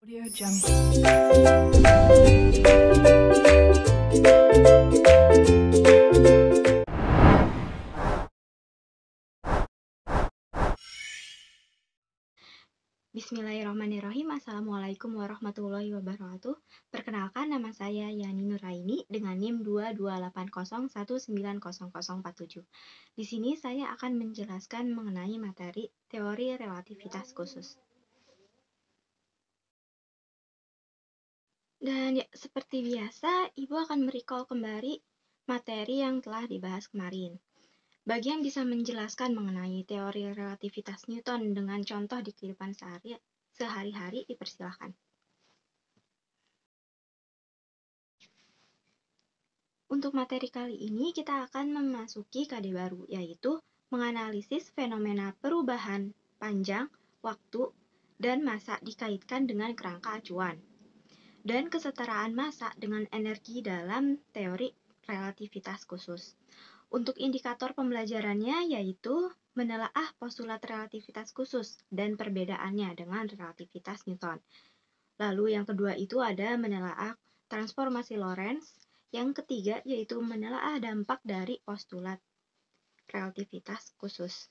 Audio Jungle. Bismillahirrahmanirrahim. Assalamualaikum warahmatullahi wabarakatuh. Perkenalkan, nama saya Yani Nuraini dengan NIM 22801900047. Di sini saya akan menjelaskan mengenai materi teori relativitas khusus. Dan ya, seperti biasa, Ibu akan merecall kembali materi yang telah dibahas kemarin. Bagi yang bisa menjelaskan mengenai teori relativitas Newton dengan contoh di kehidupan sehari-hari, dipersilahkan. Untuk materi kali ini, kita akan memasuki KD baru, yaitu menganalisis fenomena perubahan panjang, waktu, dan massa dikaitkan dengan kerangka acuan, dan kesetaraan massa dengan energi dalam teori relativitas khusus. Untuk indikator pembelajarannya yaitu menelaah postulat relativitas khusus dan perbedaannya dengan relativitas Newton. Lalu yang kedua itu ada menelaah transformasi Lorentz. Yang ketiga yaitu menelaah dampak dari postulat relativitas khusus.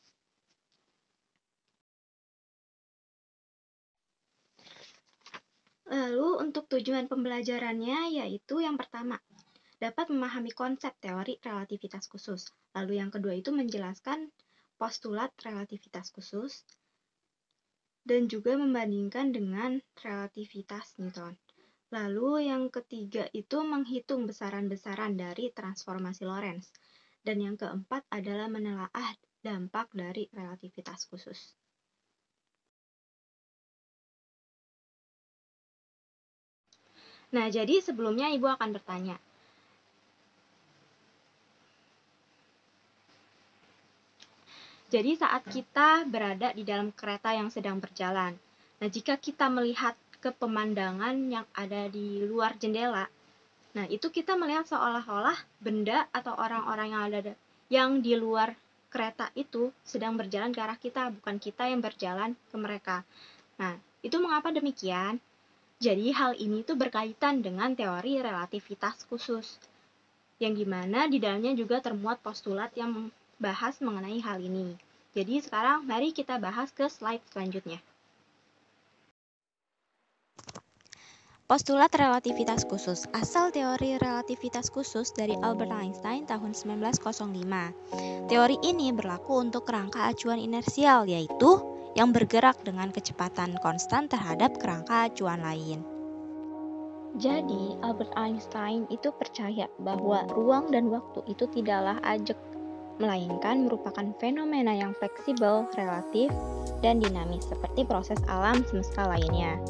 Lalu untuk tujuan pembelajarannya yaitu yang pertama, dapat memahami konsep teori relativitas khusus. Lalu yang kedua itu menjelaskan postulat relativitas khusus dan juga membandingkan dengan relativitas Newton. Lalu yang ketiga itu menghitung besaran-besaran dari transformasi Lorentz. Dan yang keempat adalah menelaah dampak dari relativitas khusus. Nah, jadi sebelumnya Ibu akan bertanya, jadi saat kita berada di dalam kereta yang sedang berjalan, nah jika kita melihat ke pemandangan yang ada di luar jendela, nah itu kita melihat seolah-olah benda atau orang-orang yang di luar kereta itu sedang berjalan ke arah kita, bukan kita yang berjalan ke mereka. Nah, itu mengapa demikian? Jadi hal ini tuh berkaitan dengan teori relativitas khusus, yang dimana di dalamnya juga termuat postulat yang membahas mengenai hal ini. Jadi sekarang mari kita bahas ke slide selanjutnya. Postulat relativitas khusus. Asal teori relativitas khusus dari Albert Einstein tahun 1905. Teori ini berlaku untuk kerangka acuan inersial, yaitu yang bergerak dengan kecepatan konstan terhadap kerangka acuan lain. Jadi, Albert Einstein itu percaya bahwa ruang dan waktu itu tidaklah ajek, melainkan merupakan fenomena yang fleksibel, relatif, dan dinamis seperti proses alam semesta lainnya.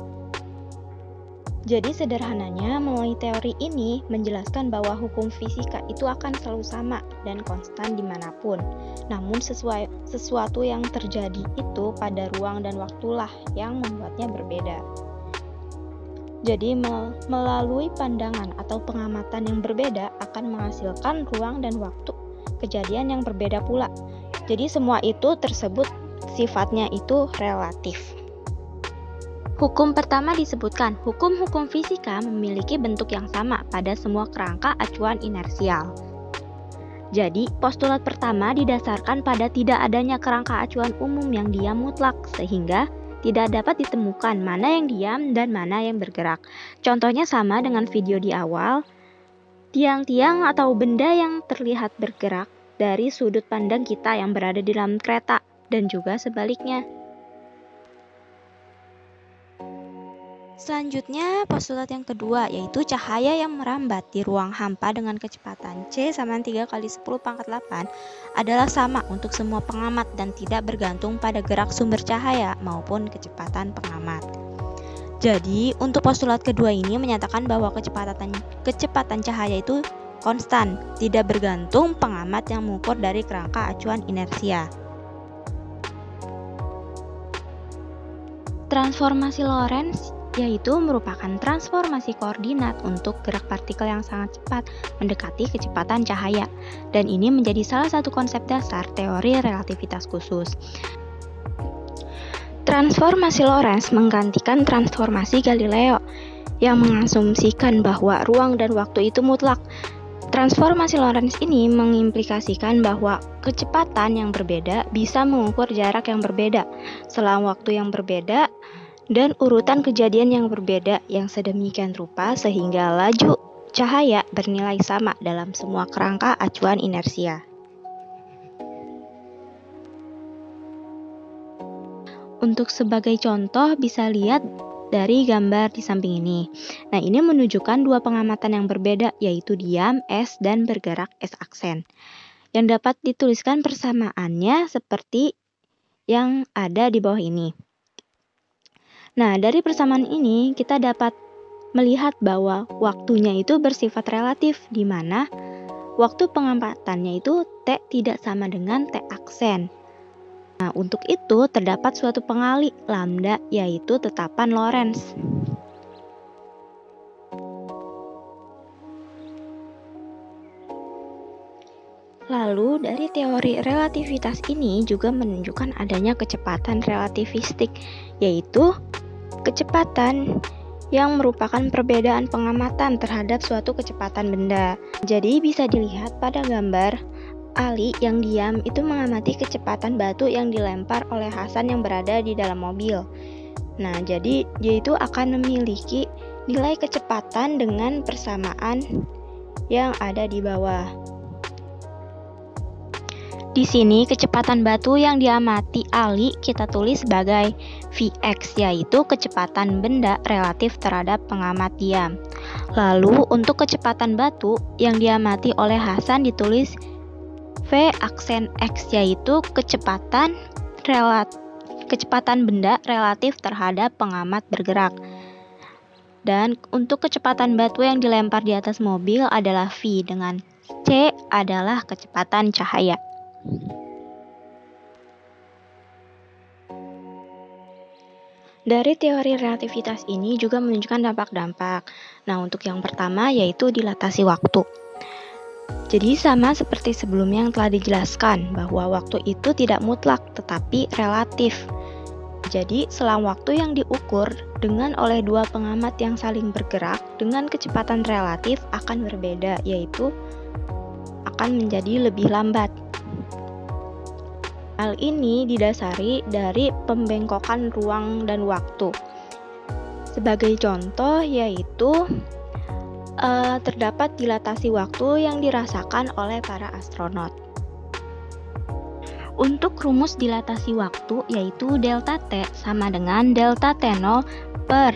Jadi sederhananya, melalui teori ini menjelaskan bahwa hukum fisika itu akan selalu sama dan konstan dimanapun. Namun sesuatu yang terjadi itu pada ruang dan waktulah yang membuatnya berbeda. Jadi melalui pandangan atau pengamatan yang berbeda akan menghasilkan ruang dan waktu kejadian yang berbeda pula. Jadi semua itu tersebut sifatnya itu relatif. Hukum pertama disebutkan, hukum-hukum fisika memiliki bentuk yang sama pada semua kerangka acuan inersial. Jadi, postulat pertama didasarkan pada tidak adanya kerangka acuan umum yang diam mutlak, sehingga tidak dapat ditemukan mana yang diam dan mana yang bergerak. Contohnya sama dengan video di awal, tiang-tiang atau benda yang terlihat bergerak dari sudut pandang kita yang berada di dalam kereta, dan juga sebaliknya. Selanjutnya, postulat yang kedua yaitu cahaya yang merambat di ruang hampa dengan kecepatan C sama 3 kali 10 pangkat 8 adalah sama untuk semua pengamat dan tidak bergantung pada gerak sumber cahaya maupun kecepatan pengamat. Jadi, untuk postulat kedua ini menyatakan bahwa kecepatan cahaya itu konstan, tidak bergantung pengamat yang mengukur dari kerangka acuan inersia. Transformasi Lorentz yaitu merupakan transformasi koordinat untuk gerak partikel yang sangat cepat mendekati kecepatan cahaya, dan ini menjadi salah satu konsep dasar teori relativitas khusus. Transformasi Lorentz menggantikan transformasi Galileo yang mengasumsikan bahwa ruang dan waktu itu mutlak. Transformasi Lorentz ini mengimplikasikan bahwa kecepatan yang berbeda bisa mengukur jarak yang berbeda, selang waktu yang berbeda, dan urutan kejadian yang berbeda yang sedemikian rupa sehingga laju cahaya bernilai sama dalam semua kerangka acuan inersia. Untuk sebagai contoh bisa lihat dari gambar di samping ini. Nah, ini menunjukkan dua pengamatan yang berbeda, yaitu diam S dan bergerak S aksen. Yang dapat dituliskan persamaannya seperti yang ada di bawah ini. Nah, dari persamaan ini kita dapat melihat bahwa waktunya itu bersifat relatif, di mana waktu pengamatannya itu T tidak sama dengan T aksen. Nah, untuk itu terdapat suatu pengali lambda, yaitu tetapan Lorentz. Lalu, dari teori relativitas ini juga menunjukkan adanya kecepatan relativistik, yaitu kecepatan yang merupakan perbedaan pengamatan terhadap suatu kecepatan benda. Jadi, bisa dilihat pada gambar Ali yang diam itu mengamati kecepatan batu yang dilempar oleh Hasan yang berada di dalam mobil. Nah, jadi dia itu akan memiliki nilai kecepatan dengan persamaan yang ada di bawah. Di sini kecepatan batu yang diamati Ali kita tulis sebagai Vx, yaitu kecepatan benda relatif terhadap pengamat diam. Lalu untuk kecepatan batu yang diamati oleh Hasan ditulis V aksen X, yaitu kecepatan benda relatif terhadap pengamat bergerak. Dan untuk kecepatan batu yang dilempar di atas mobil adalah V, dengan C adalah kecepatan cahaya. Dari teori relativitas ini juga menunjukkan dampak-dampak. Nah, untuk yang pertama yaitu dilatasi waktu. Jadi sama seperti sebelumnya yang telah dijelaskan, bahwa waktu itu tidak mutlak tetapi relatif. Jadi selang waktu yang diukur dengan oleh dua pengamat yang saling bergerak dengan kecepatan relatif akan berbeda, yaitu akan menjadi lebih lambat. Hal ini didasari dari pembengkokan ruang dan waktu. Sebagai contoh yaitu terdapat dilatasi waktu yang dirasakan oleh para astronot. Untuk rumus dilatasi waktu yaitu delta T sama dengan delta T0 per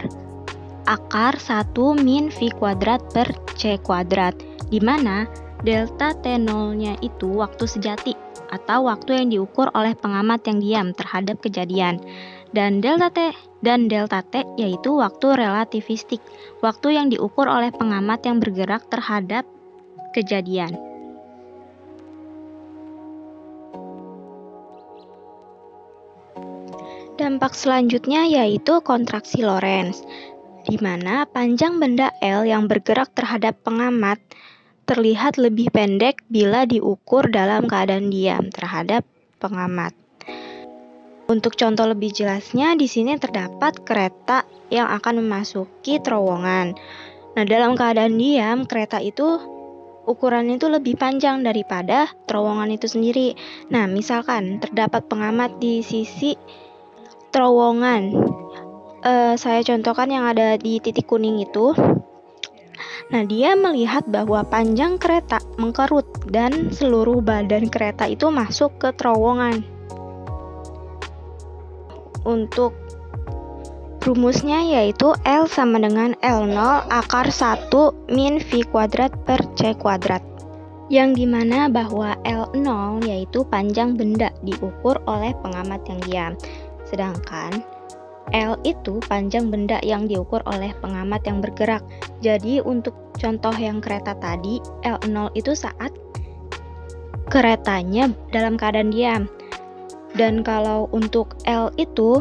akar 1 min V kuadrat per C kuadrat, di mana delta T0-nya itu waktu sejati atau waktu yang diukur oleh pengamat yang diam terhadap kejadian. Dan delta T yaitu waktu relativistik, waktu yang diukur oleh pengamat yang bergerak terhadap kejadian. Dampak selanjutnya yaitu kontraksi Lorentz, di mana panjang benda L yang bergerak terhadap pengamat terlihat lebih pendek bila diukur dalam keadaan diam terhadap pengamat. Untuk contoh lebih jelasnya, di sini terdapat kereta yang akan memasuki terowongan. Nah, dalam keadaan diam, kereta itu ukurannya itu lebih panjang daripada terowongan itu sendiri. Nah, misalkan terdapat pengamat di sisi terowongan. Saya contohkan yang ada di titik kuning itu. Nah, dia melihat bahwa panjang kereta mengkerut dan seluruh badan kereta itu masuk ke terowongan. Untuk rumusnya yaitu L sama dengan L0 akar 1 min V kuadrat per C kuadrat. Yang dimana bahwa L0 yaitu panjang benda diukur oleh pengamat yang diam. Sedangkan L itu panjang benda yang diukur oleh pengamat yang bergerak. Jadi untuk contoh yang kereta tadi, L0 itu saat keretanya dalam keadaan diam. Dan kalau untuk L itu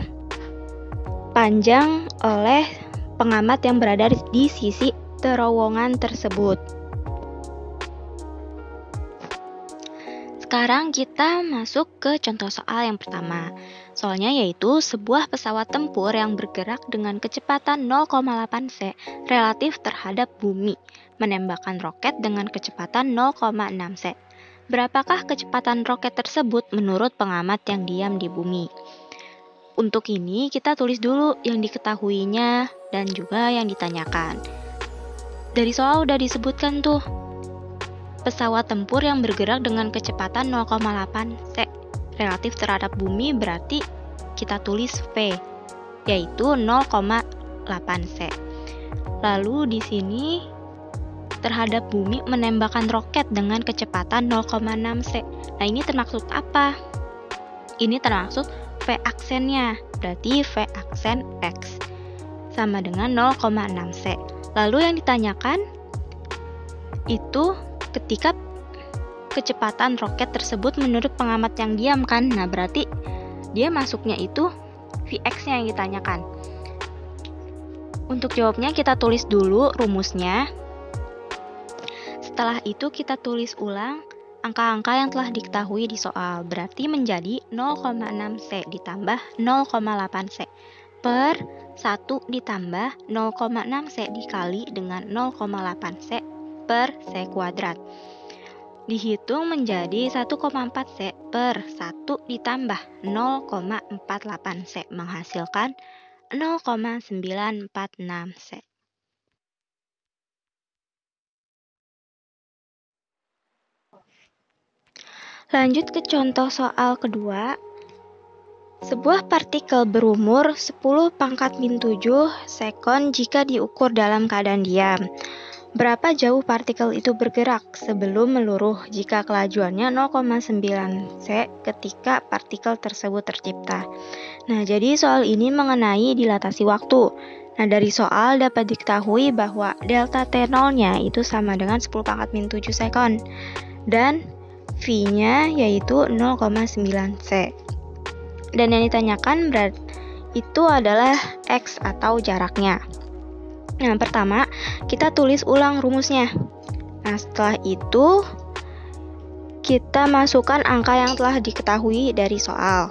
panjang oleh pengamat yang berada di sisi terowongan tersebut. Sekarang kita masuk ke contoh soal yang pertama. Soalnya yaitu sebuah pesawat tempur yang bergerak dengan kecepatan 0,8 c relatif terhadap bumi, menembakkan roket dengan kecepatan 0,6 c. Berapakah kecepatan roket tersebut menurut pengamat yang diam di bumi? Untuk ini kita tulis dulu yang diketahuinya dan juga yang ditanyakan. Dari soal udah disebutkan tuh, pesawat tempur yang bergerak dengan kecepatan 0,8 c relatif terhadap bumi, berarti kita tulis V, yaitu 0,8 c. Lalu di sini terhadap bumi menembakkan roket dengan kecepatan 0,6 c. Nah, ini termaksud apa? Ini termaksud V aksennya, berarti V aksen X sama dengan 0,6 c. Lalu yang ditanyakan itu ketika kecepatan roket tersebut menurut pengamat yang diam kan. Nah, berarti dia masuknya itu Vx-nya yang ditanyakan. Untuk jawabnya kita tulis dulu rumusnya. Setelah itu kita tulis ulang angka-angka yang telah diketahui di soal. Berarti menjadi 0,6 c ditambah 0,8 c per 1 ditambah 0,6 c dikali dengan 0,8 c per c kuadrat. Dihitung menjadi 1,4 c per 1 ditambah 0,48 c menghasilkan 0,946 c. Lanjut ke contoh soal kedua. Sebuah partikel berumur 10⁻⁷ sekon jika diukur dalam keadaan diam. Berapa jauh partikel itu bergerak sebelum meluruh jika kelajuannya 0,9 c ketika partikel tersebut tercipta? Nah, jadi soal ini mengenai dilatasi waktu. Nah, dari soal dapat diketahui bahwa delta T0-nya itu sama dengan 10⁻⁷ sekon. Dan V-nya yaitu 0,9 c. Dan yang ditanyakan berarti itu adalah X atau jaraknya. Nah, pertama kita tulis ulang rumusnya. Nah, setelah itu kita masukkan angka yang telah diketahui dari soal.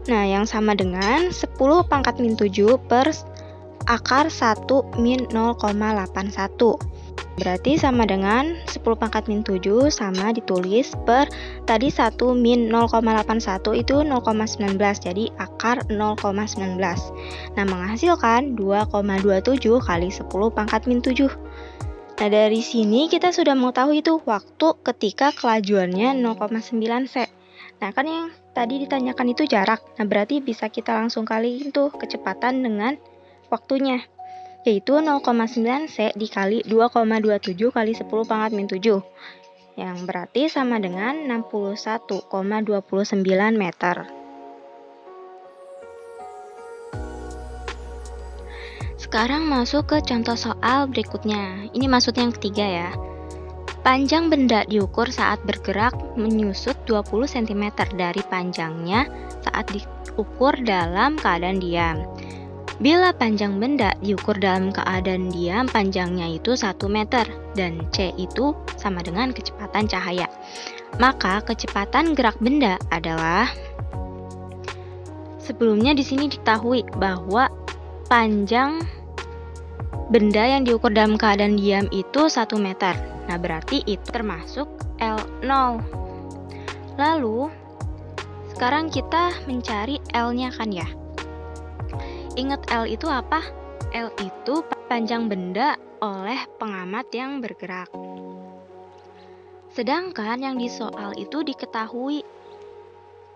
Nah, yang sama dengan 10⁻⁷ per akar 1 min 0,81. Berarti sama dengan 10⁻⁷ sama ditulis per tadi 1 min 0,81 itu 0,19, jadi akar 0,19. Nah, menghasilkan 2,27 kali 10⁻⁷. Nah, dari sini kita sudah mengetahui itu waktu ketika kelajuannya 0,9 c. Nah, kan yang tadi ditanyakan itu jarak. Nah, berarti bisa kita langsung kaliin tuh kecepatan dengan waktunya, yaitu 0,9 c dikali 2,27 kali 10⁻⁷, yang berarti sama dengan 61,29 meter. Sekarang masuk ke contoh soal berikutnya. Ini maksud yang ketiga ya. Panjang benda diukur saat bergerak menyusut 20 cm dari panjangnya saat diukur dalam keadaan diam. Bila panjang benda diukur dalam keadaan diam, panjangnya itu 1 meter dan C itu sama dengan kecepatan cahaya. Maka kecepatan gerak benda adalah, sebelumnya di sini diketahui bahwa panjang benda yang diukur dalam keadaan diam itu 1 meter. Nah, berarti itu termasuk L0. Lalu sekarang kita mencari L-nya kan ya. Ingat L itu apa? L itu panjang benda oleh pengamat yang bergerak. Sedangkan yang di soal itu diketahui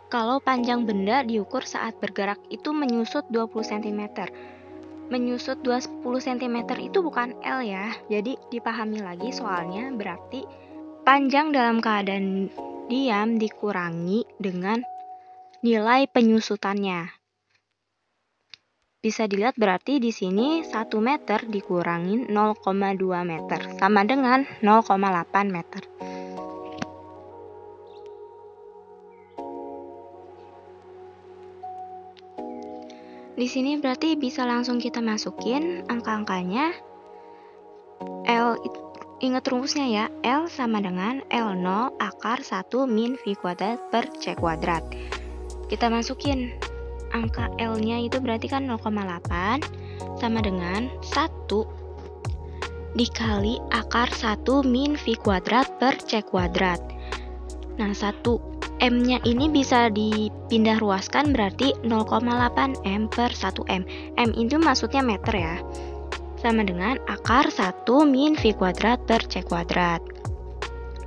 kalau panjang benda diukur saat bergerak itu menyusut 20 cm. Menyusut 20 cm itu bukan L ya. Jadi dipahami lagi soalnya, berarti panjang dalam keadaan diam dikurangi dengan nilai penyusutannya. Bisa dilihat berarti di sini 1 meter dikurangi 0,2 meter sama dengan 0,8 meter. Di sini berarti bisa langsung kita masukin angka-angkanya. L Ingat rumusnya ya, L sama dengan L0 akar 1 min V kuadrat per C kuadrat. Kita masukin angka L-nya itu berarti kan 0,8 sama dengan 1 dikali akar 1 min V kuadrat per C kuadrat. Nah, 1 M-nya ini bisa dipindah ruaskan berarti 0,8 M per 1 M. M itu maksudnya meter ya. Sama dengan akar 1 min V kuadrat per C kuadrat.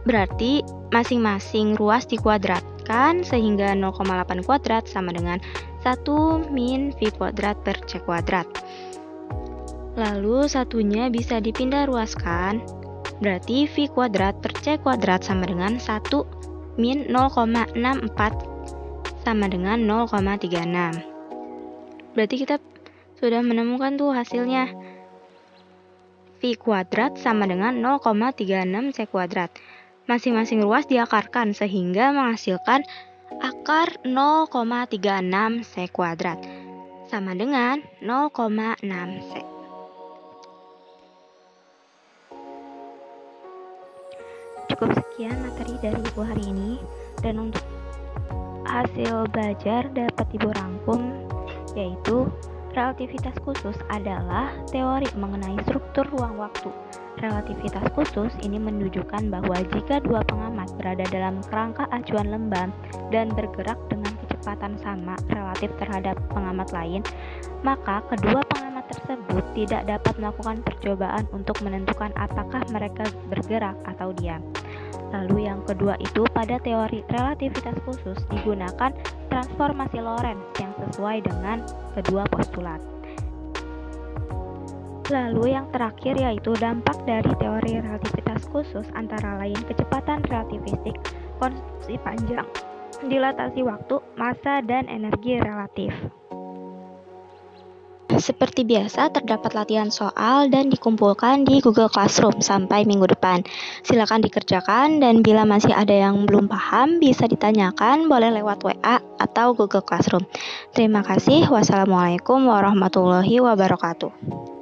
Berarti masing-masing ruas dikuadratkan sehingga 0,8 kuadrat sama dengan 1 min V kuadrat per C kuadrat. Lalu satunya bisa dipindah ruaskan, berarti V kuadrat per C kuadrat sama dengan 1 min 0,64 sama dengan 0,36. Berarti kita sudah menemukan tuh hasilnya. V kuadrat sama dengan 0,36 C kuadrat. Masing-masing ruas diakarkan sehingga menghasilkan akar 0,36 C kuadrat sama dengan 0,6 C. Cukup sekian materi dari Ibu hari ini, dan untuk hasil belajar dapat Ibu rangkum, yaitu relativitas khusus adalah teori mengenai struktur ruang waktu. Relativitas khusus ini menunjukkan bahwa jika dua pengamat berada dalam kerangka acuan lembab dan bergerak dengan kecepatan sama relatif terhadap pengamat lain, maka kedua pengamat tersebut tidak dapat melakukan percobaan untuk menentukan apakah mereka bergerak atau diam. Lalu yang kedua itu, pada teori relativitas khusus digunakan transformasi Lorentz yang sesuai dengan kedua postulat. Lalu yang terakhir yaitu dampak dari teori relativitas khusus antara lain kecepatan relativistik, konstruksi panjang, dilatasi waktu, massa, dan energi relatif. Seperti biasa, terdapat latihan soal dan dikumpulkan di Google Classroom sampai minggu depan. Silakan dikerjakan, dan bila masih ada yang belum paham, bisa ditanyakan boleh lewat WA atau Google Classroom. Terima kasih. Wassalamualaikum warahmatullahi wabarakatuh.